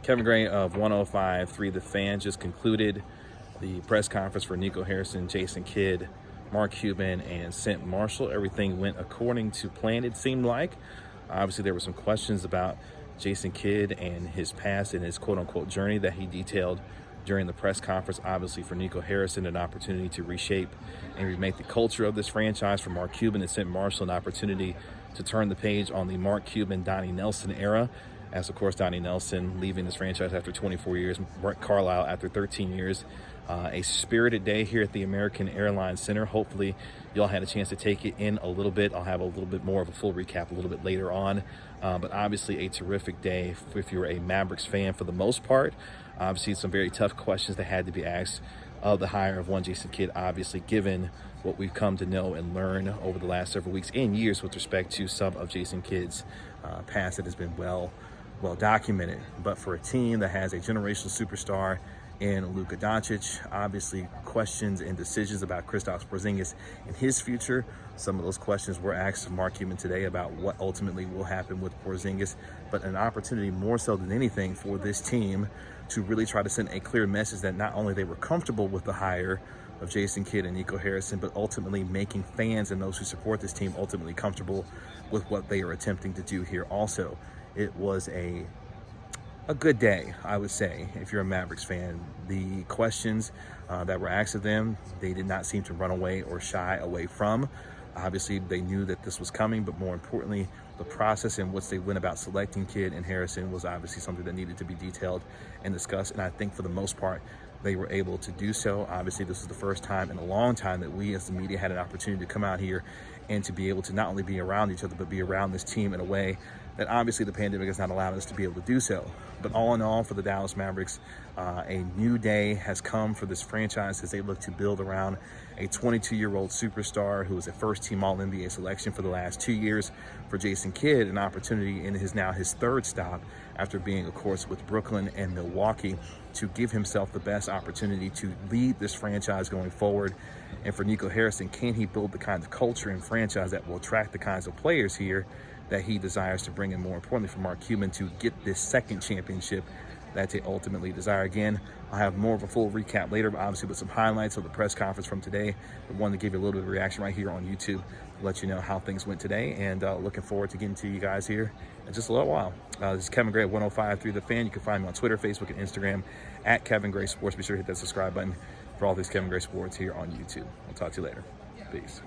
Kevin Gray of 105.3 The Fan just concluded the press conference for Nico Harrison, Jason Kidd, Mark Cuban, and Cynt Marshall. Everything went according to plan, it seemed like. Obviously, there were some questions about Jason Kidd and his past and his quote-unquote journey that he detailed during the press conference. Obviously, for Nico Harrison, an opportunity to reshape and remake the culture of this franchise. For Mark Cuban and Cynt Marshall, an opportunity to turn the page on the Mark Cuban, Donnie Nelson era, as of course Donnie Nelson leaving this franchise after 24 years, Brett Carlisle after 13 years. A spirited day here at the American Airlines Center. Hopefully y'all had a chance to take it in a little bit. I'll have a little bit more of a full recap a little bit later on. But obviously a terrific day if you're a Mavericks fan for the most part. Obviously some very tough questions that had to be asked of the hire of one Jason Kidd, obviously given what we've come to know and learn over the last several weeks and years with respect to some of Jason Kidd's past that has been well documented. But for a team that has a generational superstar in Luka Doncic, obviously questions and decisions about Kristaps Porzingis and his future. Some of those questions were asked of Mark Cuban today about what ultimately will happen with Porzingis, but an opportunity more so than anything for this team to really try to send a clear message that not only they were comfortable with the hire of Jason Kidd and Nico Harrison, but ultimately making fans and those who support this team ultimately comfortable with what they are attempting to do here also. It was a good day, I would say, if you're a Mavericks fan. The questions that were asked of them, they did not seem to run away or shy away from. Obviously, they knew that this was coming, but more importantly, the process in which they went about selecting Kidd and Harrison was obviously something that needed to be detailed and discussed, and I think for the most part, they were able to do so. Obviously, this is the first time in a long time that we as the media had an opportunity to come out here and to be able to not only be around each other, but be around this team in a way that obviously the pandemic has not allowed us to be able to do so. But all in all, for the Dallas Mavericks, a new day has come for this franchise as they look to build around a 22-year-old superstar who was a first-team All-NBA selection for the last 2 years. For Jason Kidd, an opportunity in his third stop after being, of course, with Brooklyn and Milwaukee, to give himself the best opportunity to lead this franchise going forward. And for Nico Harrison, can he build the kind of culture and franchise that will attract the kinds of players here that he desires to bring in? More importantly, for Mark Cuban to get this second championship that they ultimately desire. Again, I'll have more of a full recap later, but obviously with some highlights of the press conference from today. I wanted to give you a little bit of a reaction right here on YouTube to let you know how things went today, and looking forward to getting to you guys here in just a little while. This is Kevin Gray at 105.3 The Fan. You can find me on Twitter, Facebook, and Instagram at Kevin Gray Sports. Be sure to hit that subscribe button for all these Kevin Gray Sports here on YouTube. I'll talk to you later. Peace.